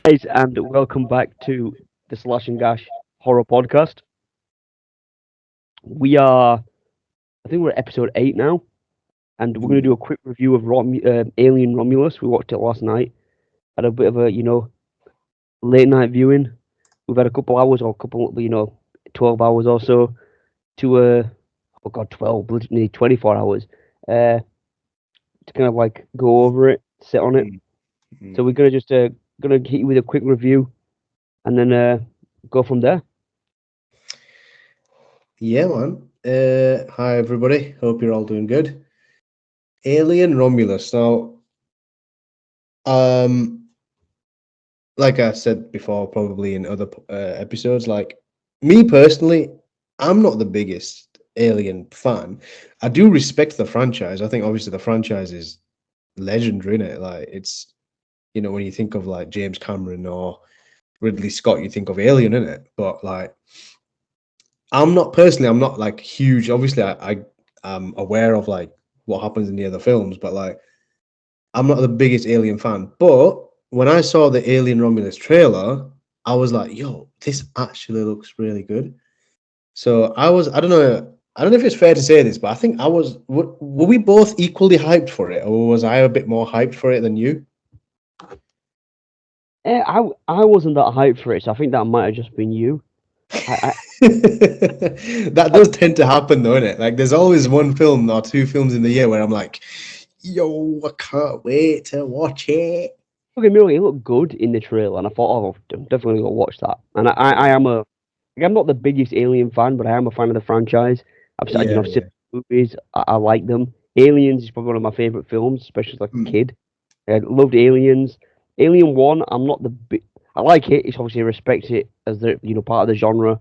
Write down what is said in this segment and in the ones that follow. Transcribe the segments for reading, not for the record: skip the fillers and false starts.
Guys, and welcome back to the Slash and Gash horror podcast. I think we're at episode 8 now, and we're going to do a quick review of Alien Romulus. We watched it last night. Had a bit of a, late night viewing. We've had a couple hours or 12 hours or so to, 12, nearly 24 hours to kind of like go over it, sit on it. So we're going to just, going to hit you with a quick review and then go from there. Yeah, man. Hi, everybody. Hope you're all doing good. Alien Romulus. Now, like I said before, probably in other episodes, like me personally, I'm not the biggest Alien fan. I do respect the franchise. I think obviously the franchise is legendary in it. Like it's, when you think of like James Cameron or Ridley Scott, you think of Alien in it. But like, I'm not like huge. Obviously, I am aware of like what happens in the other films, but like I'm not the biggest Alien fan. But when I saw the Alien Romulus trailer, I was like, "Yo, this actually looks really good." So I don't know if it's fair to say this, but I think I was. Were we both equally hyped for it, or was I a bit more hyped for it than you? I wasn't that hyped for it, so I think that might have just been you. I, That I, does tend to happen, though, innit? Like, there's always one film or two films in the year where I'm like, yo, I can't wait to watch it. Don't get me wrong, it looked good in the trailer, and I thought, oh, I'm definitely gonna watch that. And I'm not the biggest Alien fan, but I am a fan of the franchise. Yeah, I've seen yeah. the movies. I like them. Aliens is probably one of my favorite films, especially as like a Mm, kid. I loved Aliens. Alien One, I'm not the big. I like it. It's obviously I respect it as the part of the genre,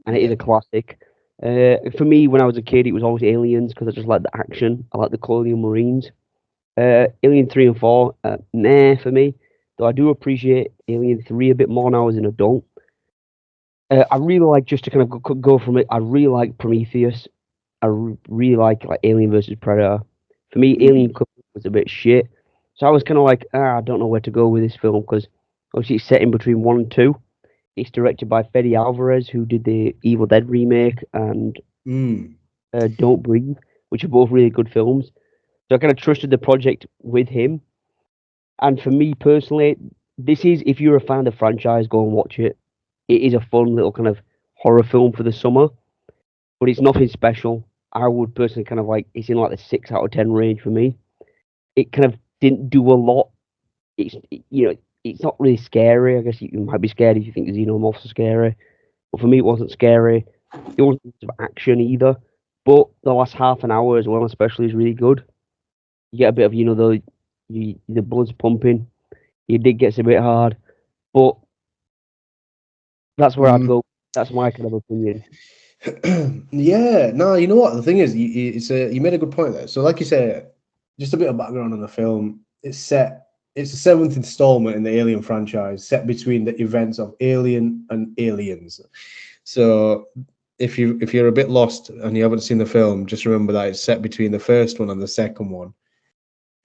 and it is yeah. a classic. For me, when I was a kid, it was always Aliens because I just like the action. I like the Colonial Marines. Alien 3 and 4, nah for me. Though I do appreciate Alien 3 a bit more now as an adult. I really like, just to kind of go from it, I really like Prometheus. Really like Alien versus Predator. For me, Alien Mm, was a bit shit. So I was kind of like, I don't know where to go with this film because obviously it's set in between 1 and 2. It's directed by Fede Alvarez, who did the Evil Dead remake and mm, Don't Breathe, which are both really good films. So I kind of trusted the project with him. And for me personally, this is, if you're a fan of the franchise, go and watch it. It is a fun little kind of horror film for the summer, but it's nothing special. I would personally kind of like, it's in like the 6 out of 10 range for me. It kind of didn't do a lot. It's not really scary. I guess you might be scared if you think the xenomorphs are scary, but for me, it wasn't scary. There wasn't much of action either. But the last half an hour as well, especially, is really good. You get a bit of the blood's pumping. Your dig gets a bit hard, but that's where I'd mm. go. That's my kind of opinion. Yeah, no, you know what? The thing is, you made a good point there. So, like you say, just a bit of background on the film. It's the seventh installment in the Alien franchise, set between the events of Alien and Aliens. So, if you're a bit lost and you haven't seen the film, just remember that it's set between the first one and the second one.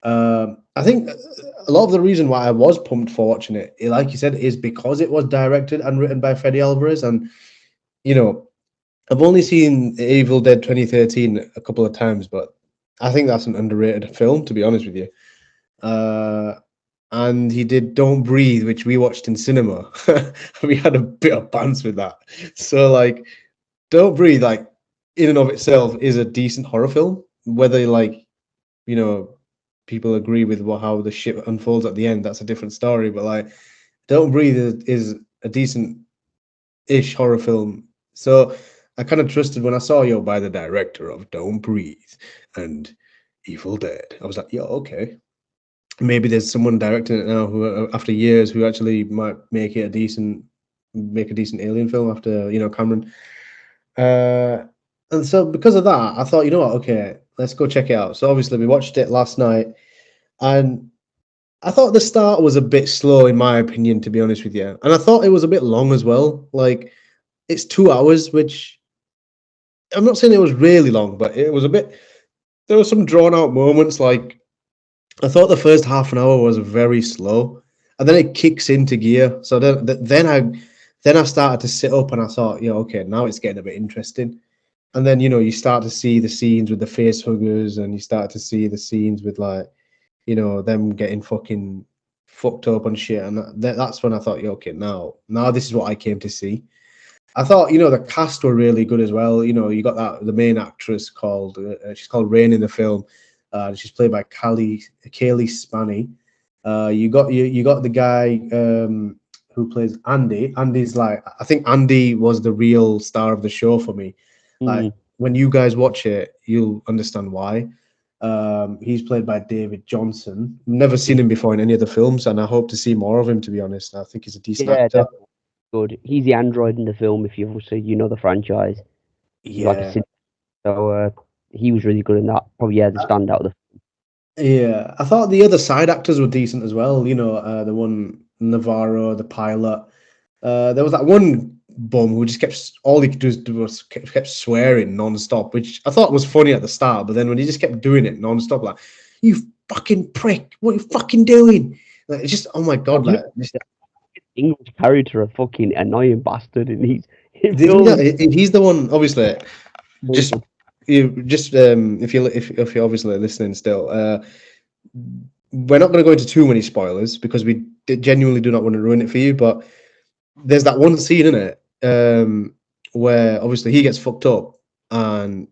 I think a lot of the reason why I was pumped for watching it, like you said, is because it was directed and written by Fede Alvarez, and you know, I've only seen Evil Dead 2013 a couple of times, but I think that's an underrated film, to be honest with you. Uh, and he did Don't Breathe, which we watched in cinema. We had a bit of bands with that. So, like, Don't Breathe, like, in and of itself, is a decent horror film. Whether, like, you know, people agree with how the shit unfolds at the end, that's a different story. But, like, Don't Breathe is a decent ish horror film. So I kind of trusted when I saw yo by the director of Don't Breathe and Evil Dead. I was like, yo, okay. Maybe there's someone directing it now who, after years, who actually might make a decent alien film after Cameron. Uh, and so because of that, I thought, you know what, okay, let's go check it out. So obviously we watched it last night, and I thought the start was a bit slow, in my opinion, to be honest with you. And I thought it was a bit long as well. Like, it's 2 hours, which I'm not saying it was really long, but it was a bit. There were some drawn out moments. Like, I thought the first half an hour was very slow, and then it kicks into gear. So then I started to sit up and I thought, yeah, okay, now it's getting a bit interesting. And then you start to see the scenes with the face huggers, and you start to see the scenes with like them getting fucking fucked up and shit. And that's when I thought, yeah, okay, now this is what I came to see. I thought, the cast were really good as well. You got the main actress called she's called Rain in the film. She's played by Kaylee Spanny. You got the guy who plays Andy. Andy's like, I think Andy was the real star of the show for me. Like when you guys watch it, you'll understand why. He's played by David Johnson. Never seen him before in any of the films, and I hope to see more of him. To be honest, I think he's a decent Yeah, actor. definitely good. He's the android in the film. If you obviously the franchise, he's like a Yeah, so he was really good in that. Probably the standout of the. yeah. I thought the other side actors were decent as well. The one Navarro, the pilot. There was that one bum who just all he could do was kept swearing non-stop, which I thought was funny at the start, but then when he just kept doing it non-stop, like, you fucking prick, what are you fucking doing? Like, it's just, oh my god, like, English character, a fucking annoying bastard, and he's the one. Obviously, just if you're obviously listening still, we're not going to go into too many spoilers because we genuinely do not want to ruin it for you, but there's that one scene in it where obviously he gets fucked up and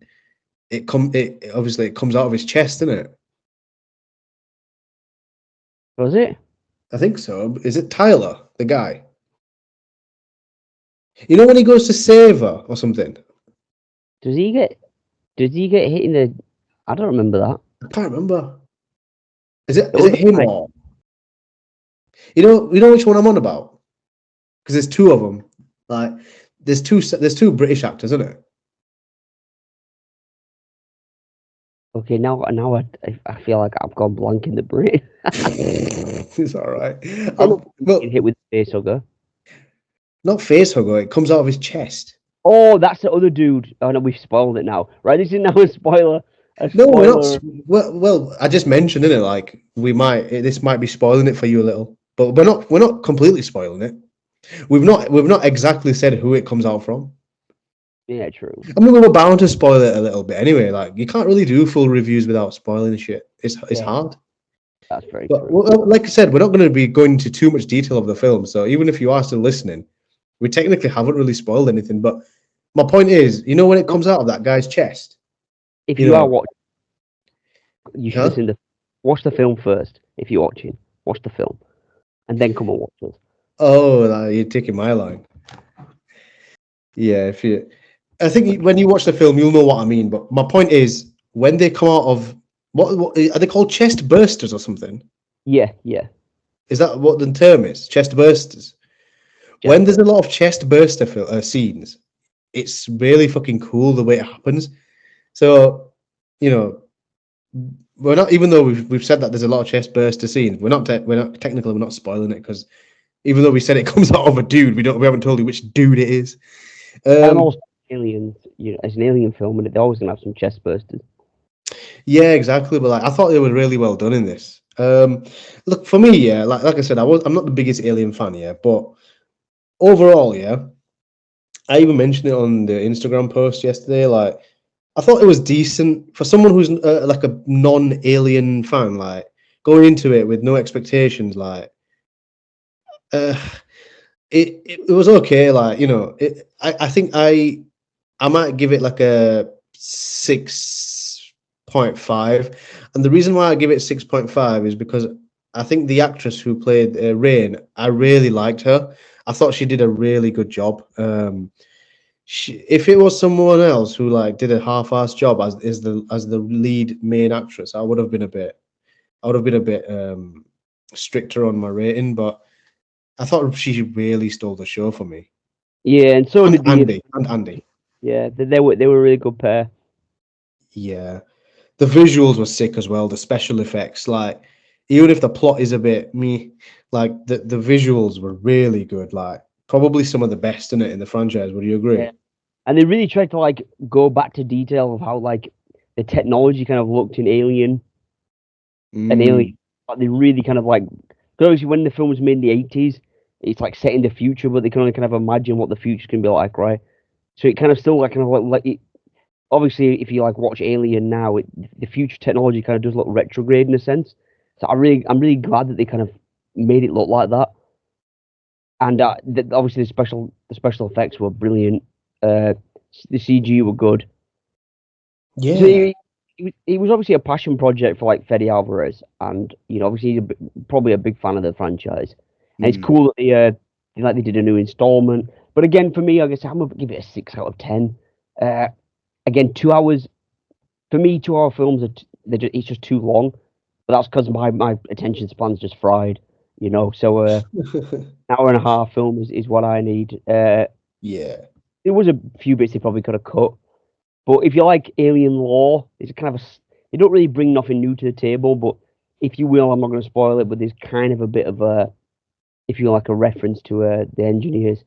it comes out of his chest, isn't it? Was it? I think so. Is it Tyler, the guy? When he goes to save her or something? Does he get hit in the? I don't remember that. I can't remember. Is it him or? You know which one I'm on about? Because there's two of them. Like there's two British actors, isn't it? Okay, now I feel like I've gone blank in the brain. It's all right. Well, hit with the face hugger. Not face hugger. It comes out of his chest. Oh, that's the other dude. Oh no, we've spoiled it now. Right, this is now a spoiler. No, we're not. Well, I just mentioned it. Like this might be spoiling it for you a little, but we're not completely spoiling it. We've not exactly said who it comes out from. Yeah, true. I mean, we were bound to spoil it a little bit anyway. Like, you can't really do full reviews without spoiling shit. It's hard. That's very But true. like I said, we're not going to be going into too much detail of the film. So even if you are still listening, we technically haven't really spoiled anything. But my point is, when it comes out of that guy's chest, if you are watching, you should listen to watch the film first. If you're watching, watch the film, and then come and watch us. Oh, you're taking my line. Yeah, I think when you watch the film, you'll know what I mean. But my point is, when they come out of what are they called, chest bursters or something? Yeah. Is that what the term is? Chest bursters. When there's a lot of chest burster scenes, it's really fucking cool the way it happens. So, we're not, even though we've said that there's a lot of chest burster scenes, we're not technically we're not spoiling it, because even though we said it comes out of a dude, we haven't told you which dude it is. And also aliens, it's an alien film, and they're always gonna have some chest bursters. Yeah, exactly. But I thought they were really well done in this. Look, for me, yeah, like I said, I'm not the biggest Alien fan, yeah, but overall, yeah, I even mentioned it on the Instagram post yesterday. Like, I thought it was decent for someone who's like a non-Alien fan. Like, going into it with no expectations, like, it was okay. Like, I think I might give it like a 6.5, and the reason why I give it 6.5 is because I think the actress who played Rain, I really liked her. I thought she did a really good job. If it was someone else who did a half-assed job as the lead main actress, I would have been a bit stricter on my rating. But I thought she really stole the show for me. Yeah, and so did Andy. Yeah, they were a really good pair. Yeah, the visuals were sick as well. The special effects, even if the plot is a bit the visuals were really good. Probably some of the best in it in the franchise. Would you agree? Yeah. And they really tried to go back to detail of how the technology kind of looked in Alien. And Alien, they really kind of Because obviously, when the film was made in the 80s, it's like set in the future, but they can only kind of imagine what the future can be like, right? So it kind of still like kind of like it, obviously, if you like watch Alien now, the future technology kind of does look retrograde in a sense. So I'm really glad that they kind of made it look like that. And obviously, the special effects were brilliant. The CG were good. So Yeah. it was obviously a passion project for like Fede Alvarez, and obviously probably a big fan of the franchise. And it's Mm. cool that they did a new installment. But again, for me, I guess I'm gonna give it a 6 out of 10. Uh, Again, 2 hours for me. 2 hour films it's just too long. But that's because my attention span's just fried. So an hour and a half film is what I need. Yeah. There was a few bits they probably could have cut. But if you like alien lore, it's kind of they don't really bring nothing new to the table. But if you will, I'm not going to spoil it. But there's kind of a bit of a, if you like, a reference to the engineers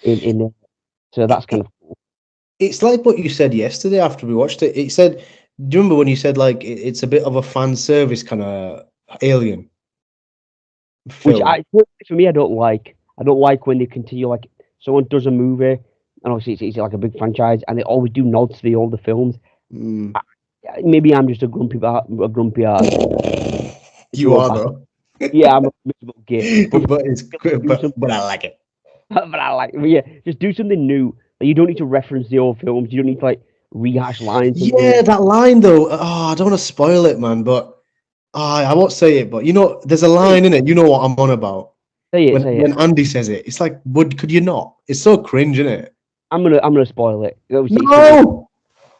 in there. So that's kind of cool. It's like what you said yesterday after we watched it. It said, do you remember when you said like it's a bit of a fan service kind of Alien Which film? for me, I don't like. I don't like when they continue like someone does a movie, and obviously it's like a big franchise, and they always do nods to the older films. Mm. Maybe I'm just a grumpy ass. You Do a are bad. though, Yeah, I'm a miserable git. But but it's do something. but I like it. But I like, but yeah, just do something new. Like, you don't need to reference the old films. You don't need to like rehash lines and Yeah, things. that line though. Oh, I don't want to spoil it, man. But I won't say it. But there's a line in it. You know what I'm on about. Say it, When say it. when Andy says it, it's like, would could you not? It's so cringe, isn't it? I'm gonna spoil it. Obviously, it's something. No.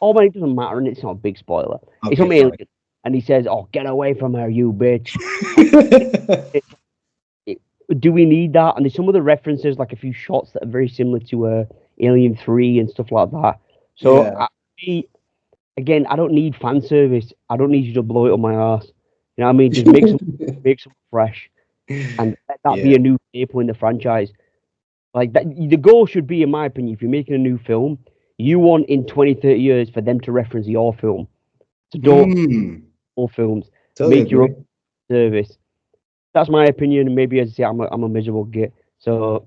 Oh man, it doesn't matter, and it's not a big spoiler. It's Okay, from fine. Alien, and he says, "Oh, get away from her, you bitch." It, it, do we need that? And there's some other references, like a few shots that are very similar to Alien 3 and stuff like that. So Yeah. again, I don't need fan service. I don't need you to blow it on my ass. You know what I mean? Just make some fresh, and let that be Yeah. a new staple in the franchise. Like that, the goal should be, in my opinion, if you're making a new film, you want in 20, 30 years for them to reference your film. So don't Mm, all films totally make your own agree. service. That's my opinion, and maybe as I say, I'm a miserable git. So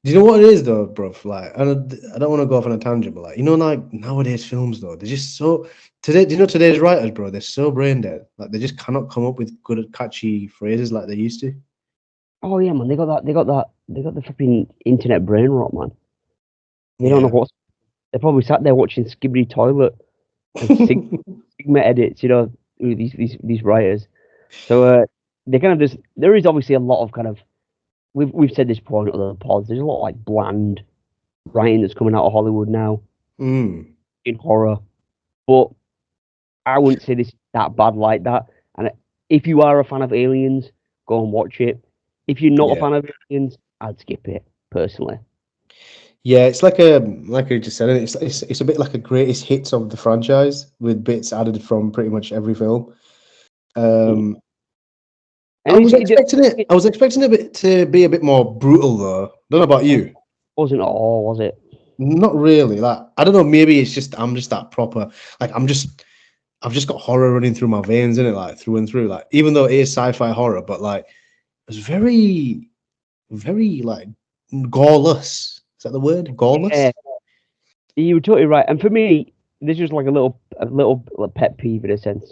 Do you know what it is though, bro? Like, I don't want to go off on a tangent, but like, like nowadays films though, they're just so today. Do you know today's writers, bro? They're so brain dead. Like, they just cannot come up with good, catchy phrases like they used to. oh yeah, man, they got the fucking internet brain rot, man. They don't know Yeah. what they're probably sat there watching Skibbity Toilet and Sigma edits, with these writers. So they kind of just there is obviously a lot of kind of we've said this before in other pods. There's a lot of like bland writing that's coming out of Hollywood now Mm, in horror, but I wouldn't say this is that bad like that. And if you are a fan of Aliens, go and watch it. If you're not a yeah. fan of Aliens, I'd skip it personally. Yeah, it's like I just said, it's a bit like a greatest hits of the franchise with bits added from pretty much every film. Mm. Um, And I was expecting it to be a bit more brutal though. Don't know about you. wasn't all, was it? Not really. Like, I don't know. Maybe it's just I'm just that proper. Like, I've just got horror running through my veins, in it, like through and through. Like, even though it is sci-fi horror, but like it's very, very like goreless. Is that the word? Goreless? Yeah, you were totally right. And for me, this is like a little pet peeve in a sense.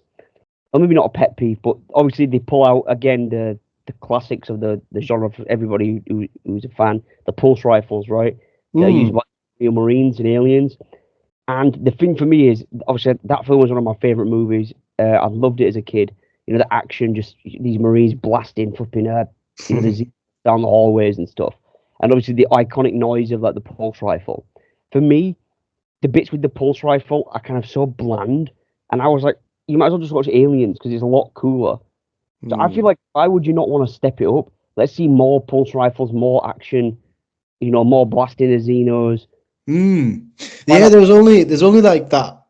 Or maybe not a pet peeve, but obviously they pull out again the classics of the genre for everybody who's a fan. The pulse rifles, right? They're used Mm, by Marines and aliens. And the thing for me is, obviously, that film was one of my favorite movies. I loved it as a kid. The action, just these Marines blasting flipping, the Z down the hallways and stuff. And obviously the iconic noise of like the pulse rifle. For me, the bits with the pulse rifle are kind of so bland. And I was like, you might as well just watch Aliens because it's a lot cooler. So I feel mm, like, why would you not want to step it up? Let's see more pulse rifles, more action, more blasting the Xenos. mm. Why Yeah, not? there's only like that.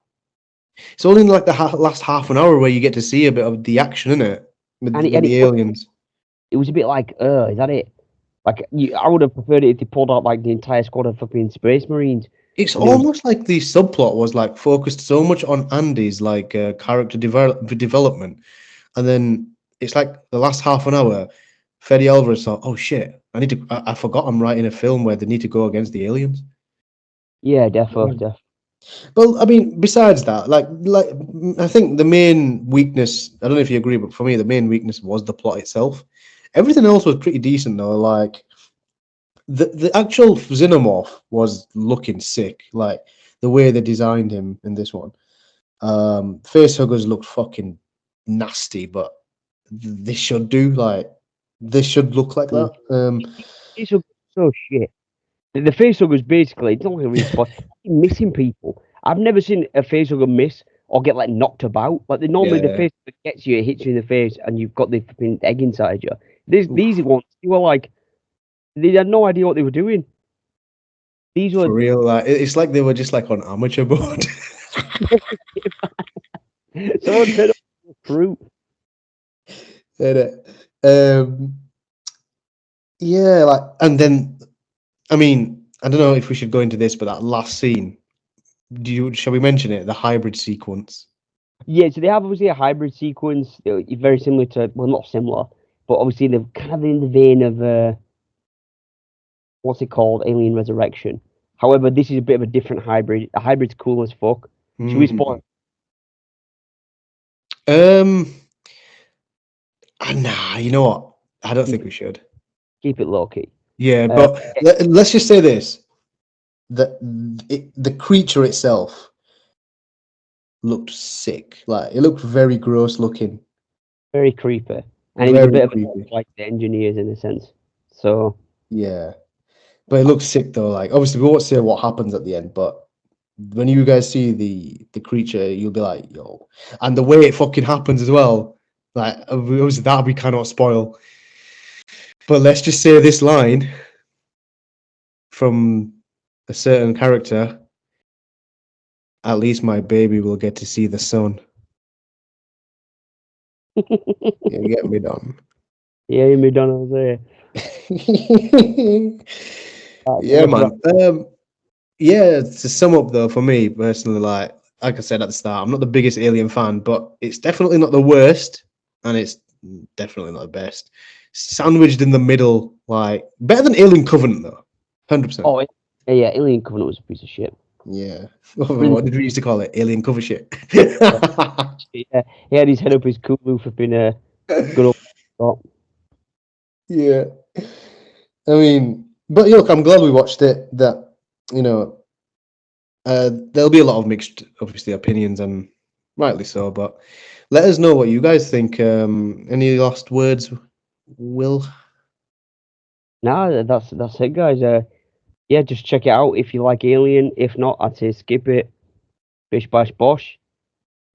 It's only like the last half an hour where you get to see a bit of the action in it And with the aliens. it was a bit like, is that it? Like, I would have preferred it if they pulled out like the entire squad of fucking Space Marines, It's and they was, almost like the subplot was like focused so much on Andy's character development, and then it's like the last half an hour. Fede Alvarez thought, "Oh shit, I forgot I'm writing a film where they need to go against the aliens." Yeah, definitely. Well, I mean, besides that, like I think the main weakness, I don't know if you agree, but for me, the main weakness was the plot itself. Everything else was pretty decent though. Like the actual xenomorph was looking sick. Like the way they designed him in this one. Facehuggers looked fucking nasty, but they should do like they should look like that. It's so shit. The facehugger's basically, it's not like a real spot. Missing people. I've never seen a facehugger miss or get like knocked about. Like normally the Yeah. facehugger gets you, it hits you in the face, and you've got the flipping egg inside you. These Oof, ones, you were like, they had no idea what they were doing. These for were real, like it's like they were just like on amateur board. someone turned up fruit. Innit? Um, yeah, like, and then I mean, I don't know if we should go into this, but that last scene, shall we mention it? The hybrid sequence. Yeah, so they have obviously a hybrid sequence, very similar to, well, not similar, but obviously they're kind of in the vein of what's it called, Alien Resurrection. However, this is a bit of a different hybrid. The hybrid's cool as fuck. Should we Mhm. spoil? Um, nah, you know what? I don't think Keep it, we should. keep it low key. Yeah, Uh, but let's just say this: the creature itself looked sick. Like it looked very gross looking, very creepy, and it was a very bit of creepy. like the engineers in a sense. So Yeah, but it looks sick though. Like obviously we won't say what happens at the end, but when you guys see the creature, you'll be like, yo. And the way it fucking happens as well, like obviously that we cannot spoil. But let's just say this line from a certain character: "At least my baby will get to see the sun." You get me done. yeah, McDonald's there. That's Yeah, enough of that. man. Yeah, to sum up though, for me personally, like I said at the start, I'm not the biggest Alien fan, but it's definitely not the worst, and it's definitely not the best. Sandwiched in the middle, like better than Alien Covenant though, 100%. Oh, yeah, Alien Covenant was a piece of shit. Yeah. Really, What did we used to call it? Alien cover shit. yeah, he had his head up his Kulu for being a good old shot. Yeah. I mean, but look, I'm glad we watched it. That you know, there'll be a lot of mixed, obviously, opinions, and rightly so. But let us know what you guys think. Any last words, Will? Nah, that's it, guys. Yeah, just check it out if you like Alien. If not, I'd say skip it. Bish bash bosh.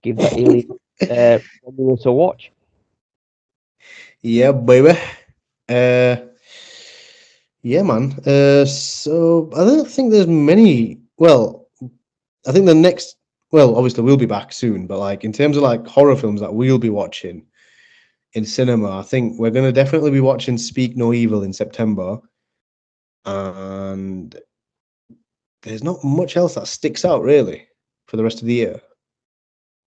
Give that Alien Romulus a watch. Yeah, baby. Uh, yeah, man. So I don't think there's many. Well, I think the next. Well, obviously we'll be back soon, but like in terms of like horror films that we'll be watching in cinema, I think we're gonna definitely be watching Speak No Evil in September, and there's not much else that sticks out really for the rest of the year.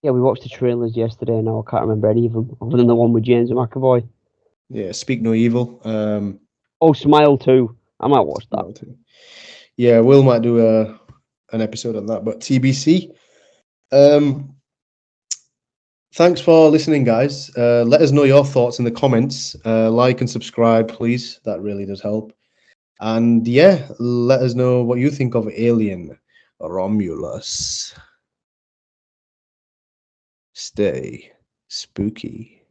Yeah, we watched the trailers yesterday. Now I can't remember any of them other than the one with James McAvoy. Yeah, Speak No Evil. Oh, Smile too. I might watch that. Not too- Yeah, Will might do an episode on that, but TBC. Um, thanks for listening, guys. Let us know your thoughts in the comments. Like and subscribe, please. That really does help. And yeah, let us know what you think of Alien Romulus. Stay spooky.